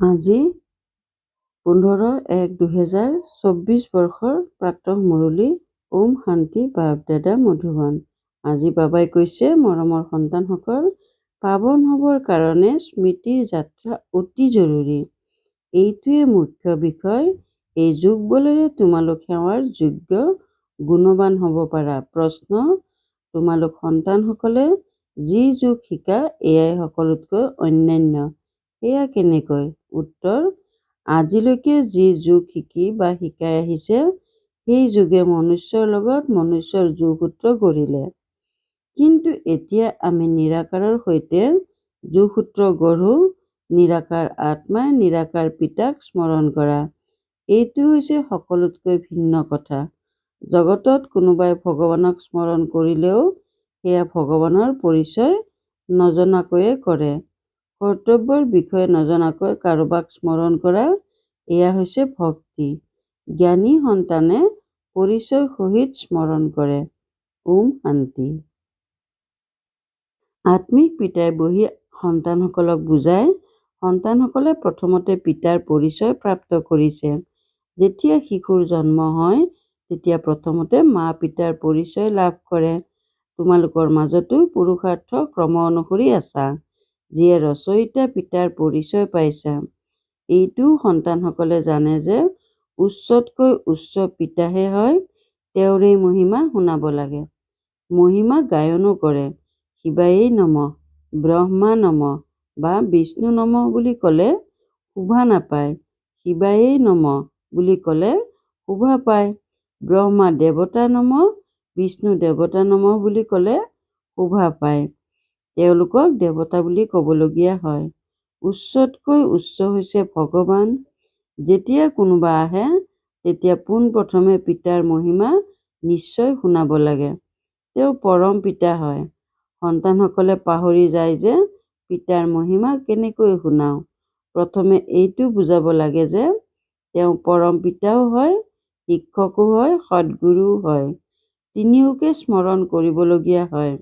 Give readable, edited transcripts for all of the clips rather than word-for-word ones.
আজি 15/1/2024 বৰ্ষৰ প্ৰাতঃ মুৰলী। ওম শান্তি। বাপ দাদা মধুবন। আজি বাবাই কৈছে, মৰমৰ সন্তানসকল, পাৱন হ'বৰ কাৰণে স্মৃতিৰ যাত্ৰা অতি জৰুৰী। এইটোৱে মুখ্য বিষয়। এই যুগ বলেৰে তোমালোক সেৱাৰ যোগ্য গুণৱান হ'ব পাৰা। প্ৰশ্ন, তোমালোক সন্তানসকলে যি যোগ শিকা এয়াই সকলোতকৈ অন্যান্য। সেয়া কেনেকৈ? উত্তৰ, আজিলৈকে যি যোগ শিকি বা শিকাই আহিছে সেই যোগে মনুষ্যৰ লগত মনুষ্যৰ যোগসূত্ৰ গঢ়িলে। কিন্তু এতিয়া আমি নিৰাকাৰৰ সৈতে যোগসূত্ৰ গঢ়ো। নিৰাকাৰ আত্মাই নিৰাকাৰ পিতাক স্মৰণ কৰা। এইটো হৈছে সকলোতকৈ ভিন্ন কথা। জগতত কোনোবাই ভগৱানক স্মৰণ কৰিলেও সেয়া ভগৱানৰ পৰিচয় নজনাকৈয়ে কৰে। কৰ্তব্যৰ বিষয়ে নজনাকৈ কাৰোবাক স্মৰণ কৰা, এয়া হৈছে ভক্তি। জ্ঞানী সন্তানে পৰিচয় সহিত স্মৰণ কৰে। ওম শান্তি। আত্মিক পিতাই বহি সন্তানসকলক বুজায়। সন্তানসকলে প্ৰথমতে পিতাৰ পৰিচয় প্ৰাপ্ত কৰিছে। যেতিয়া শিশুৰ জন্ম হয় তেতিয়া প্ৰথমতে মা পিতাৰ পৰিচয় লাভ কৰে। তোমালোকৰ মাজতো পুৰুষাৰ্থ ক্ৰম অনুসৰি আছা, যিয়ে ৰচয়িতা পিতাৰ পৰিচয় পাইছা। এইটো সন্তানসকলে জানে যে উচ্চতকৈ উচ্চ পিতাহে হয়। তেওঁৰেই মহিমা শুনাব লাগে। মহিমা গায়নো কৰে। শিৱায়ে নমঃ, ব্ৰহ্মা নমঃ বা বিষ্ণু নমঃ বুলি ক'লে শোভা নাপায়। শিৱায়ে নমঃ বুলি ক'লে শোভা পায়। ব্ৰহ্মা দেৱতা নমঃ, বিষ্ণু দেৱতা নমঃ বুলি ক'লে শোভা পায়। তেওঁলোকক দেৱতা বুলি ক'বলগীয়া হয়। উচ্চতকৈ উচ্চ হৈছে ভগৱান। যেতিয়া কোনোবা আহে তেতিয়া পোনপ্ৰথমে পিতাৰ মহিমা নিশ্চয় শুনাব লাগে। তেওঁ পৰম পিতা হয়। সন্তানসকলে পাহৰি যায় যে পিতাৰ মহিমা কেনেকৈ শুনাওঁ। প্ৰথমে এইটো বুজাব লাগে যে তেওঁ পৰম পিতাও হয়, শিক্ষকো হয়, সদ্গুৰুও হয়। তিনিওকে স্মৰণ কৰিবলগীয়া হয়।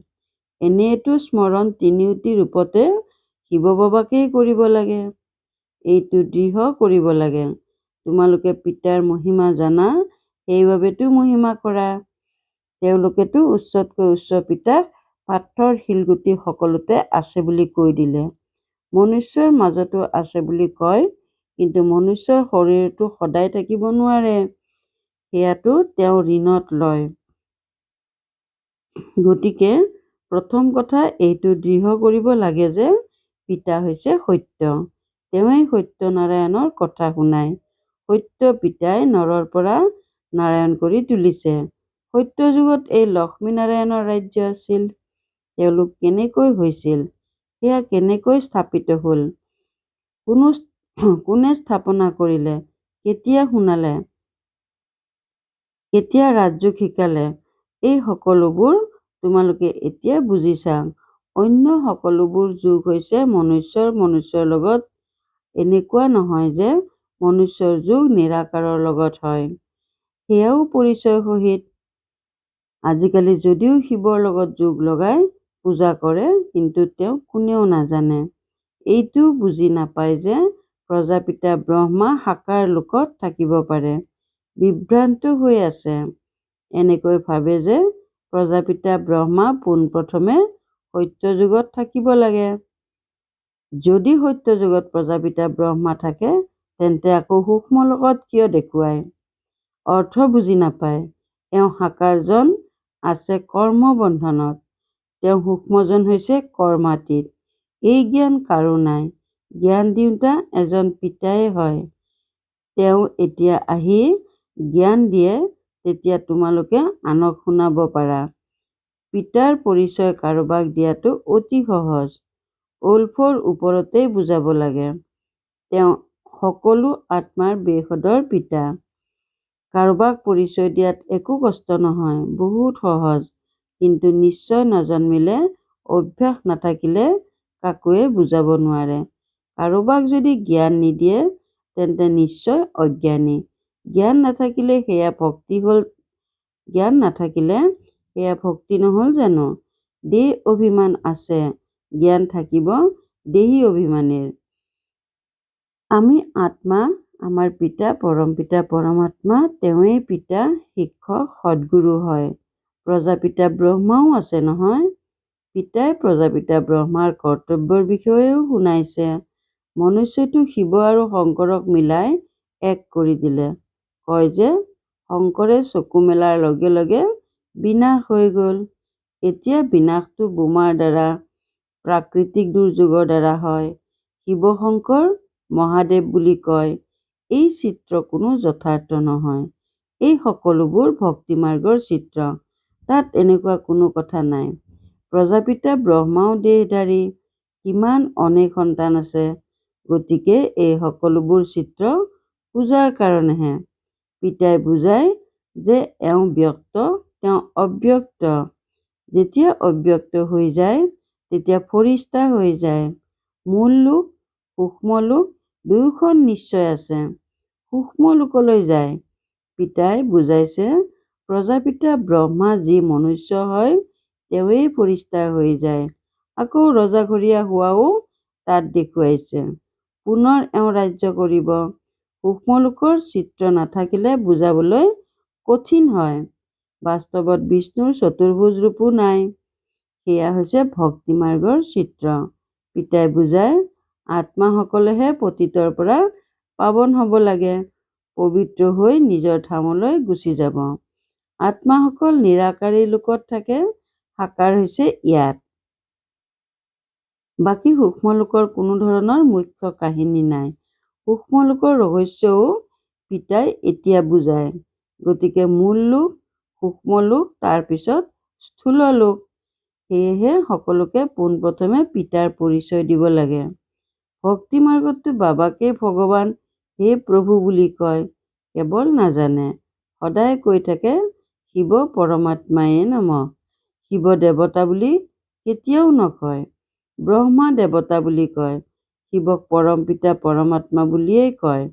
এনেটো স্মৰণ তিনিওটি ৰূপতে শিৱ বাবাকেই কৰিব লাগে। এইটো দৃঢ় কৰিব লাগে। তোমালোকে পিতাৰ মহিমা জানা, সেইবাবেতো মহিমা কৰা। তেওঁলোকেতো উচ্চতকৈ উচ্চ পিতাক পাথৰ শিলগুটি সকলোতে আছে বুলি কৈ দিলে। মনুষ্যৰ মাজতো আছে বুলি কয়, কিন্তু মনুষ্যৰ শৰীৰটো সদায় থাকিব নোৱাৰে। সেয়াটো তেওঁ ঋণত লয়। গতিকে প্ৰথম কথা এইটো দৃঢ় কৰিব লাগে যে পিতা হৈছে সত্য। তেওঁৱেই সত্যনাৰায়ণৰ কথা শুনায়। সত্য পিতাই নৰৰ পৰা নাৰায়ণ কৰি তুলিছে। সত্য যুগত এই লক্ষ্মীনাৰায়ণৰ ৰাজ্য আছিল। তেওঁলোক কেনেকৈ হৈছিল? সেয়া কেনেকৈ স্থাপিত হ'ল? কোনে স্থাপনা কৰিলে? কেতিয়া শুনালে? কেতিয়া ৰাজযোগ শিকালে? এই সকলোবোৰ তোমালোকে এতিয়া বুজিছা। অন্য সকলোবোৰ যোগ হৈছে মনুষ্যৰ লগত। এনেকুৱা নহয় যে মনুষ্যৰ যোগ নিৰাকাৰৰ লগত হয়। সেয়াও পৰিচয় সহিত। আজিকালি যদিও শিৱৰ লগত যোগ লগাই পূজা কৰে, কিন্তু তেওঁ কোনেও নাজানে। এইটো বুজি নাপায় যে প্ৰজাপিতা ব্ৰহ্মা সাকাৰ লোকত থাকিব পাৰে। বিভ্ৰান্ত হৈ আছে। এনেকৈ ভাবে যে প্ৰজাপিতা ব্ৰহ্মা পোনপ্ৰথমে সত্য যুগত থাকিব লাগে। যদি সত্য যুগত প্ৰজাপিতা ব্ৰহ্মা থাকে, তেন্তে আকৌ সূক্ষ্ম লোকত কিয় দেখুৱায়? অৰ্থ বুজি নাপায়। এওঁ সাকাৰজন আছে কৰ্ম বন্ধনত। তেওঁ সূক্ষ্মজন হৈছে কৰ্মাতীত। এই জ্ঞান কাৰো নাই। জ্ঞান দিওঁতা এজন পিতায়ে হয়। তেওঁ এতিয়া আহি জ্ঞান দিয়ে, তেতিয়া তোমালোকে আনক শুনাব পাৰা। পিতাৰ পৰিচয় কাৰোবাক দিয়াটো অতি সহজ। ওলফৰ ওপৰতেই বুজাব লাগে। তেওঁ সকলো আত্মাৰ বেশধৰ পিতা। কাৰোবাক পৰিচয় দিয়াত একো কষ্ট নহয়, বহুত সহজ। কিন্তু নিশ্চয় নজন্মিলে, অভ্যাস নাথাকিলে কাকোৱে বুজাব নোৱাৰে। কাৰোবাক যদি জ্ঞান নিদিয়ে তেন্তে নিশ্চয় অজ্ঞানী। জ্ঞান নাথাকিলে সেয়া ভক্তি নহ'ল জানো? দেহ অভিমান আছে, জ্ঞান থাকিব দেহী অভিমানীৰ। আমি আত্মা, আমাৰ পিতা পৰম পিতা পৰমাত্মা, তেওঁৱেই পিতা, শিক্ষক, সদ্গুৰু হয়। প্ৰজাপিতা ব্ৰহ্মাও আছে নহয়। পিতাই প্ৰজাপিতা ব্ৰহ্মাৰ কৰ্তব্যৰ বিষয়েও শুনাইছে। মনুষ্যটো শিৱ আৰু শংকৰক মিলাই এক কৰি দিলে। কয় যে শংকৰে চকু মেলাৰ লগে লগে বিনাশ হৈ গ'ল। এতিয়া বিনাশটো বোমাৰ দ্বাৰা, প্ৰাকৃতিক দুৰ্যোগৰ দ্বাৰা হয়। শিৱ শংকৰ মহাদেৱ বুলি কয়। এই চিত্ৰ কোনো যথাৰ্থ নহয়। এই সকলোবোৰ ভক্তি মাৰ্গৰ চিত্ৰ। তাত এনেকুৱা কোনো কথা নাই। প্ৰজাপিতা ব্ৰহ্মাও দেহধাৰী, কিমান অনেক সন্তান আছে। গতিকে এই সকলোবোৰ চিত্ৰ পূজাৰ কাৰণেহে। পিতাই বুজায় যে এওঁ ব্যক্ত, তেওঁ অব্যক্ত। যেতিয়া অব্যক্ত হৈ যায় তেতিয়া ফৰিস্তা হৈ যায়। মূল লোক, সূক্ষ্ম লোক দুয়োখন নিশ্চয় আছে। সূক্ষ্ম লোকলৈ যায়। পিতাই বুজাইছে প্ৰজাপিতা ব্ৰহ্মা যি মনুষ্য হয় তেওঁৱেই ফৰিস্তা হৈ যায়। আকৌ ৰজাঘৰীয়া হোৱাও তাত দেখুৱাইছে। পুনৰ এওঁ ৰাজ্য কৰিব। সূক্ষ্মলোকৰ চিত্ৰ নাথাকিলে বুজাবলৈ কঠিন হয়। বাস্তৱত বিষ্ণুৰ চতুৰ্ভুজ ৰূপো নাই। সেয়া হৈছে ভক্তি মাৰ্গৰ চিত্ৰ। পিতাই বুজায় আত্মাসকলেহে পতিতৰ পৰা পাৱন হ'ব লাগে, পবিত্ৰ হৈ নিজৰ ধামলৈ গুচি যাব। আত্মাসকল নিৰাকাৰী লোকত থাকে, সাকাৰ হৈছে ইয়াত। বাকী সূক্ষ্মলোকৰ কোনো ধৰণৰ মুখ্য কাহিনী নাই। সূক্ষ্মলোকৰ ৰহস্যও পিতাই এতিয়া বুজায়। গতিকে মূল লোক, সূক্ষ্ম লোক, তাৰপিছত স্থূল লোক। সেয়েহে সকলোকে পোনপ্ৰথমে পিতাৰ পৰিচয় দিব লাগে। ভক্তি মাৰ্গততো বাবাকেই ভগৱান, হে প্ৰভু বুলি কয়, কেৱল নাজানে। সদায় কৈ থাকে শিৱ পৰমাত্মায়ে নমঃ। শিৱ দেৱতা বুলি কেতিয়াও নকয়। ব্ৰহ্মা দেৱতা বুলি কয়। শিৱক পৰম পিতা পৰমাত্মা বুলিয়েই কয়।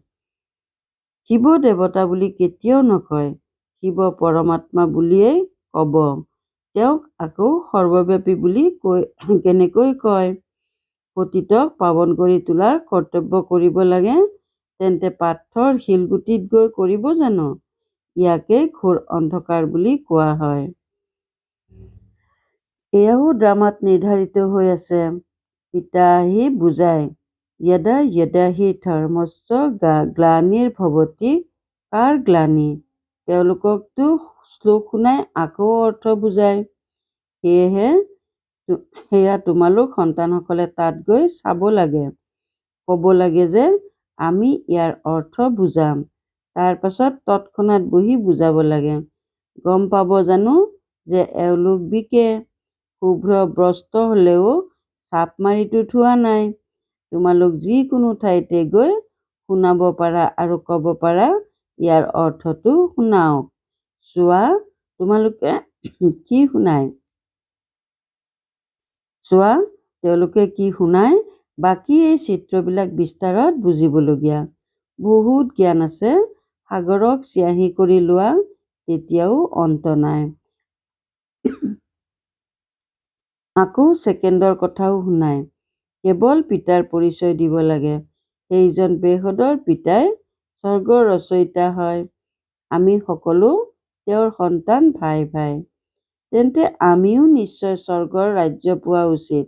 শিৱ দেৱতা বুলি কেতিয়াও নকয়। শিৱ পৰমাত্মা বুলিয়েই কব। তেওঁক আকৌ সৰ্বব্যাপী বুলি কেনেকৈ কয়? পতিতক পাৱন কৰি তোলাৰ কৰ্তব্য কৰিব লাগে, তেন্তে পাথৰ শিলগুটিত গৈ কৰিব জানো? ইয়াকেই ঘোৰ অন্ধকাৰ বুলি কোৱা হয়। এয়াও ড্ৰামাত নিৰ্ধাৰিত হৈ আছে। পিতা আহি বুজায় য়দা য়দা হি ধৰ্মস্য গ্লানিৰ্ভৱতি। কাৰ গ্লানি? তেওঁলোককতো শ্লোক শুনাই আকৌ অৰ্থ বুজায়। সেয়া তোমালোক সন্তানসকলে তাত গৈ চাব লাগে। ক'ব লাগে যে আমি ইয়াৰ অৰ্থ বুজাম। তাৰ পাছত তৎক্ষণাৎ বহি বুজাব লাগে। গম পাব জানো যে এওঁলোক বিকে, শুভ্ৰ বস্ত্ৰ হ'লেও চাপ মাৰিতো থোৱা নাই। তোমালোক যিকোনো ঠাইতে গৈ শুনাব পাৰা আৰু ক'ব পাৰা ইয়াৰ অৰ্থটো শুনাওক। চোৱা তোমালোকে কি শুনায়। চোৱা তেওঁলোকে কি শুনায়। বাকী এই চিত্ৰবিলাক বিস্তাৰত বুজিবলগীয়া। বহুত জ্ঞান আছে। সাগৰক চিয়াহী কৰি লোৱা, তেতিয়াও অন্ত নাই। আকৌ ছেকেণ্ডৰ কথাও শুনায়। কেৱল পিতাৰ পৰিচয় দিব লাগে। সেইজন বেহদৰ পিতাই স্বৰ্গৰ ৰচয়িতা হয়। আমি সকলো তেওঁৰ সন্তান ভাই ভাই। তেন্তে আমিও নিশ্চয় স্বৰ্গৰ ৰাজ্য পোৱা উচিত।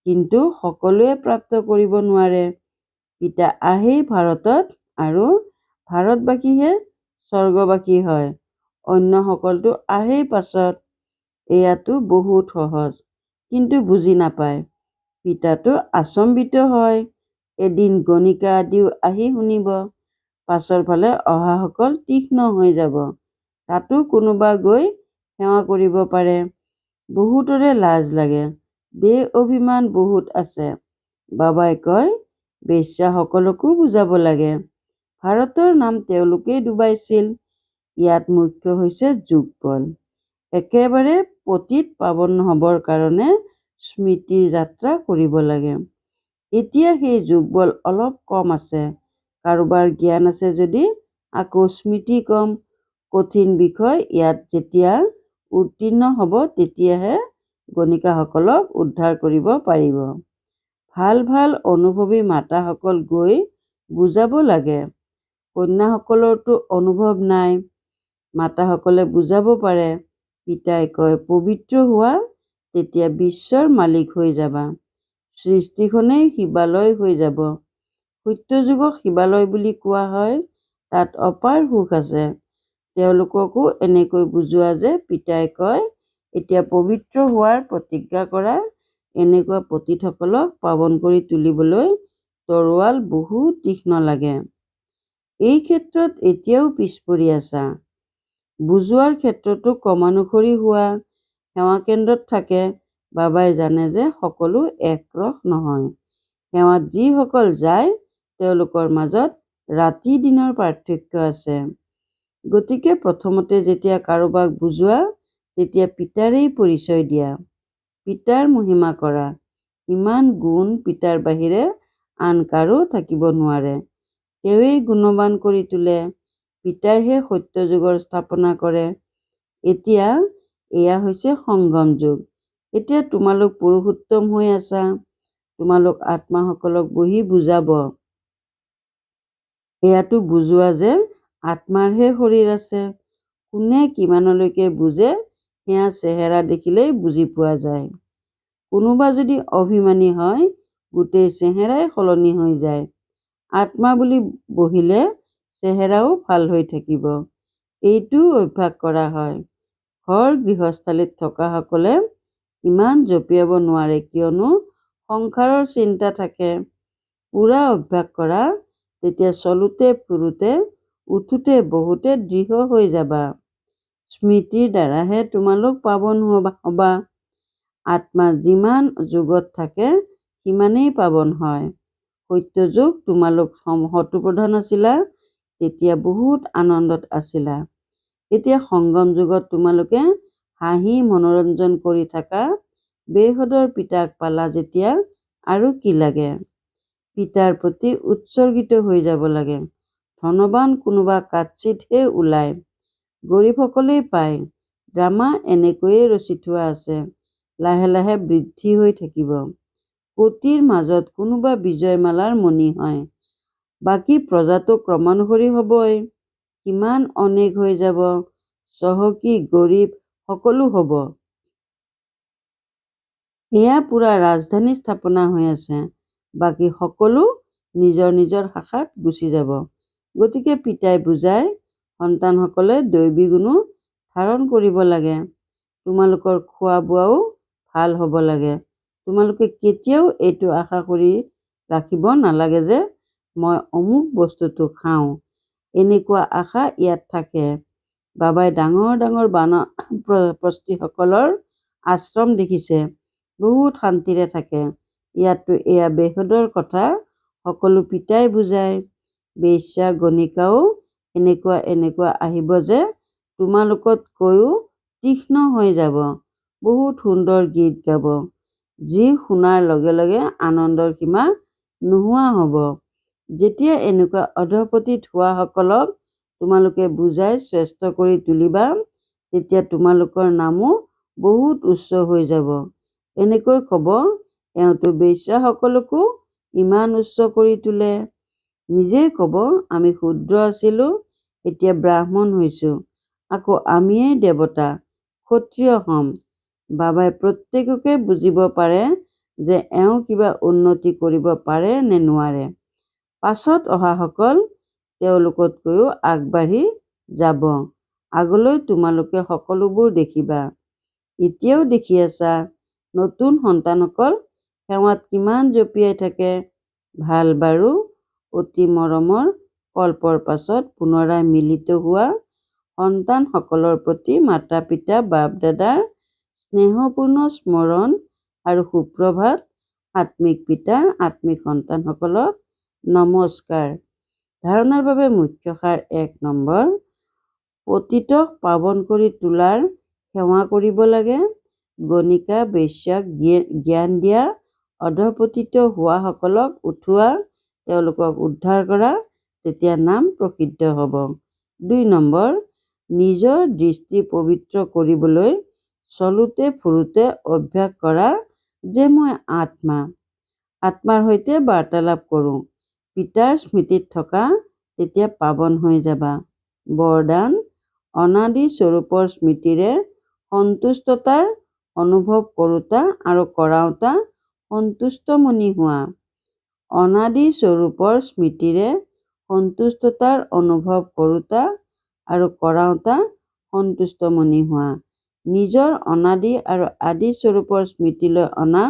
কিন্তু সকলোৱে প্ৰাপ্ত কৰিব নোৱাৰে। পিতা আহেই ভাৰতত আৰু ভাৰতবাসীহে স্বৰ্গবাসী হয়। অন্যসকলতো আহেই পাছত। এয়াতো বহুত সহজ, কিন্তু বুজি নাপায়। পিতাতো আচম্বিত হয়। এদিন গণিকা আদিও আহি শুনিব। পাছৰ ফালে অহাসকল তীক্ষ্ণ হৈ যাব। তাতো কোনোবা গৈ সেৱা কৰিব পাৰে। বহুতৰে লাজ লাগে। দেহ অভিমান বহুত আছে। বাবাই কয় বেশ্যাসকলকো বুজাব লাগে। ভাৰতৰ নাম তেওঁলোকেই ডুবাইছিল। ইয়াত মুখ্য হৈছে যোগবল। একেবাৰে পতিত পাৱন হ'বৰ কাৰণে স্মৃতিৰ যাত্ৰা কৰিব লাগে। এতিয়া সেই যোগবল অলপ কম আছে। কাৰোবাৰ জ্ঞান আছে যদি আকৌ স্মৃতি কম। কঠিন বিষয় ইয়াত যেতিয়া উত্তীৰ্ণ হ'ব তেতিয়াহে গণিকাসকলক উদ্ধাৰ কৰিব পাৰিব। ভাল ভাল অনুভৱী মাতাসকল গৈ বুজাব লাগে। কন্যাসকলৰতো অনুভৱ নাই, মাতাসকলে বুজাব পাৰে। পিতাই কয়, পবিত্ৰ হোৱা, তেতিয়া বিশ্বৰ মালিক হৈ যাবা। সৃষ্টিখনেই শিৱালয় হৈ যাব। সত্যযুগক শিৱালয় বুলি কোৱা হয়। তাত অপাৰ সুখ আছে। তেওঁলোককো এনেকৈ বুজোৱা যে পিতাই কয়, এতিয়া পবিত্ৰ হোৱাৰ প্ৰতিজ্ঞা কৰা। এনেকুৱা পতিতসকলক পাৱন কৰি তুলিবলৈ তৰোৱাল বহুত তীক্ষ্ণ লাগে। এই ক্ষেত্ৰত এতিয়াও পিছ পৰি আছা। বুজোৱাৰ ক্ষেত্ৰতো ক্ৰমানুসৰি হোৱা। সেৱা কেন্দ্ৰত থাকে। বাবাই জানে যে সকলো একৰস নহয়। সেৱাত যিসকল যায় তেওঁলোকৰ মাজত ৰাতি দিনৰ পাৰ্থক্য আছে। গতিকে প্ৰথমতে যেতিয়া কাৰোবাক বুজোৱা তেতিয়া পিতাৰেই পৰিচয় দিয়া, পিতাৰ মহিমা কৰা। ইমান গুণ পিতাৰ বাহিৰে আন কাৰো থাকিব নোৱাৰে। তেওঁৱেই গুণৱান কৰি তোলে। পিতাইহে সত্য যুগৰ স্থাপনা কৰে। এতিয়া এয়া হৈছে সংগম যুগ। এতিয়া তোমালোক পুৰুষোত্তম হৈ আছা। তোমালোক আত্মাসকলক বহি বুজাব। এয়াতো বুজোৱা যে আত্মাৰহে শৰীৰ আছে। কোনে কিমানলৈকে বুজে সেয়া চেহেৰা দেখিলেই বুজি পোৱা যায়। কোনোবা যদি অভিমানী হয় গোটেই চেহেৰাই সলনি হৈ যায়। আত্মা বুলি বহিলে চেহেৰাও ভাল হৈ থাকিব। এইটো অভ্যাস কৰা হয়। ঘৰ গৃহস্থালীত থকাসকলে ইমান জঁপিয়াব নোৱাৰে, কিয়নো সংসাৰৰ চিন্তা থাকে। পুৰা অভ্যাস কৰা, তেতিয়া চলোতে ফুৰোতে উঠোতে বহুতে দৃঢ় হৈ যাবা। স্মৃতিৰ দ্বাৰাহে তোমালোক পাৱন হবা। আত্মা যিমান যুগত থাকে সিমানেই পাৱন হয়। সত্য যুগ তোমালোক শত্ৰুপ্ৰধান আছিলা, তেতিয়া বহুত আনন্দত আছিলা। এতিয়া সংগম যুগত তোমালোকে হাঁহি মনোৰঞ্জন কৰি থাকা। বেহদৰ পিতাক পালা যেতিয়া আৰু কি লাগে। পিতাৰ প্ৰতি উৎসৰ্গিত হৈ যাব লাগে। ধনৱান কোনোবা কাৎচিতহে ওলায়, গৰীবসকলেই পায়। ড্ৰামা এনেকৈয়ে ৰচি থোৱা আছে, লাহে লাহে বৃদ্ধি হৈ থাকিব। কোটিৰ মাজত কোনোবা বিজয়মালাৰ মণি হয়। বাকী প্ৰজাটো ক্ৰমানুসৰি হ'বই। কিমান অনেক হৈ যাব। চহকী গৰীব সকলো হ'ব। এয়া পুৰা ৰাজধানী স্থাপনা হৈ আছে। বাকী সকলো নিজৰ নিজৰ শাখাত গুচি যাব। গতিকে পিতাই বুজায়, সন্তানসকলে দৈবী গুণো ধাৰণ কৰিব লাগে। তোমালোকৰ খোৱা বোৱাও ভাল হ'ব লাগে। তোমালোকে কেতিয়াও এইটো আশা কৰি ৰাখিব নালাগে যে মই অমুক বস্তুটো খাওঁ। এনেকুৱা আশা ইয়াত থাকে। বাবাই ডাঙৰ ডাঙৰ বানপ্ৰস্থীসকলৰ আশ্ৰম দেখিছে। বহুত শান্তিৰে থাকে। ইয়াততো এয়া বেহদৰ কথা সকলো পিতাই বুজায়। বেশ্যা গণিকাও এনেকুৱা আহিব যে তোমালোকতকৈও তীক্ষ্ণ হৈ যাব। বহুত সুন্দৰ গীত গাব, যি শুনাৰ লগে লগে আনন্দৰ সীমা নোহোৱা হ'ব। যেতিয়া এনেকুৱা অধঃপতিত হোৱাসকলক তোমালোকে বুজাই শ্ৰেষ্ঠ কৰি তুলিবা, তেতিয়া তোমালোকৰ নামো বহুত উচ্চ হৈ যাব। এনেকৈ ক'ব, এওঁতো বেশ্যাসকলকো ইমান উচ্চ কৰি তোলে। নিজেই ক'ব, আমি শূদ্ৰ আছিলোঁ, এতিয়া ব্ৰাহ্মণ হৈছোঁ। আকৌ আমিয়েই দেৱতা, ক্ষত্ৰিয় হ'ম। বাবাই প্ৰত্যেককে বুজিব পাৰে যে এওঁ কিবা উন্নতি কৰিব পাৰে নে নোৱাৰে। পাছত অহাসকল তেওঁলোকতকৈও আগবাঢ়ি যাব। আগলৈ তোমালোকে সকলোবোৰ দেখিবা। এতিয়াও দেখি আছা। নতুন সন্তানসকল সেৱাত কিমান জঁপিয়াই থাকে। ভাল বাৰু, অতি মৰমৰ কল্পৰ পাছত পুনৰাই মিলিত হোৱা সন্তানসকলৰ প্ৰতি মাতা পিতা বাপ দাদাৰ স্নেহপূৰ্ণ স্মৰণ আৰু সুপ্ৰভাত। আত্মিক পিতাৰ আত্মিক সন্তানসকলক নমস্কাৰ। ধাৰণাৰ বাবে মুখ্য সাৰ ১ নম্বৰ, পতিতক পাৱন কৰি তোলাৰ সেৱা কৰিব লাগে। গণিকা বেশ্যাক জ্ঞান দিয়া, অধঃপতিত হোৱাসকলক উঠোৱা, তেওঁলোকক উদ্ধাৰ কৰা, তেতিয়া নাম প্ৰসিদ্ধ হ'ব। ২ নম্বৰ, নিজৰ দৃষ্টি পবিত্ৰ কৰিবলৈ চলোতে ফুৰোতে অভ্যাস কৰা যে মই আত্মা। আত্মাৰ সৈতে বাৰ্তালাপ কৰোঁ। পিতাৰ স্মৃতিত থকা তেতিয়া পাৱন হৈ যাবা। বৰদান: অনাদি স্বৰূপৰ স্মৃতিৰে সন্তুষ্টতাৰ অনুভৱ কৰোঁতা আৰু কৰাওঁতা সন্তুষ্টমণি হোৱা। অনাদি স্বৰূপৰ স্মৃতিৰে সন্তুষ্টতাৰ অনুভৱ কৰোঁতা আৰু কৰাওঁতা সন্তুষ্টমণি হোৱা। নিজৰ অনাদি আৰু আদি স্বৰূপৰ স্মৃতিলৈ অনা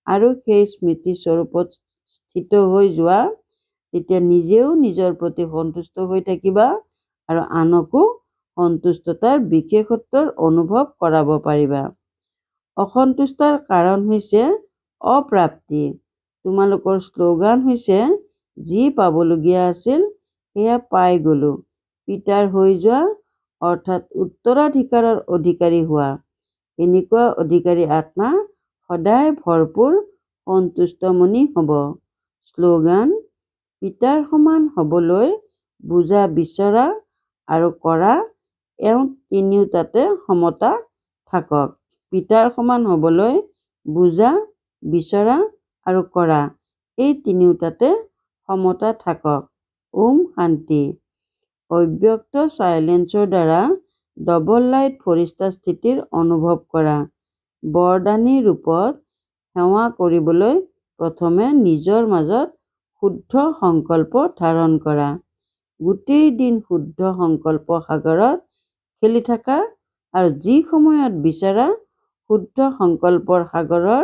আৰু সেই স্মৃতি স্বৰূপত স্থিত হৈ যোৱা, তেতিয়া নিজেও নিজৰ প্ৰতি সন্তুষ্ট হৈ থাকিবা আৰু আনকো সন্তুষ্টতাৰ বিশেষত্বৰ অনুভৱ কৰাব পাৰিবা। অসন্তুষ্টাৰ কাৰণ হৈছে অপ্ৰাপ্তি। তোমালোকৰ শ্লোগান হৈছে, যি পাবলগীয়া আছিল সেয়া পাই গ'লো। পিতাৰ হৈ যোৱা অৰ্থাৎ উত্তৰাধিকাৰৰ অধিকাৰী হোৱা। এনেকুৱা অধিকাৰী আত্মা সদায় ভৰপূৰ সন্তুষ্টমণি হ'ব। শ্লোগান: পিতাৰ সমান হ'বলৈ বুজা, বিচৰা আৰু কৰা, এওঁ তিনিওটাতে সমতা থাকক। পিতাৰ সমান হ'বলৈ বুজা, বিচৰা আৰু কৰা, এই তিনিওটাতে সমতা থাকক। ওম শান্তি। অব্যক্ত চাইলেন্সৰ দ্বাৰা ডবল লাইট ফৰিষ্টা স্থিতিৰ অনুভৱ কৰা। বৰদানী ৰূপত সেৱা কৰিবলৈ প্ৰথমে নিজৰ মাজত শুদ্ধ সংকল্প ধাৰণ কৰা। গোটেই দিন শুদ্ধ সংকল্প সাগৰত খেলি থাকা আৰু যি সময়ত বিচাৰা শুদ্ধ সংকল্পৰ সাগৰৰ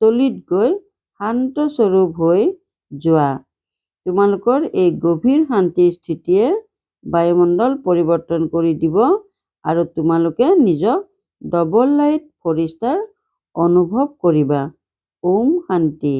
তলিত গৈ শান্ত স্বৰূপ হৈ যোৱা। তোমালোকৰ এই গভীৰ শান্তিৰ স্থিতিয়ে বায়ুমণ্ডল পৰিৱৰ্তন কৰি দিব আৰু তোমালোকে নিজক ডবল লাইট ফৰিষ্টাৰ অনুভৱ কৰিবা। ওম শান্তি।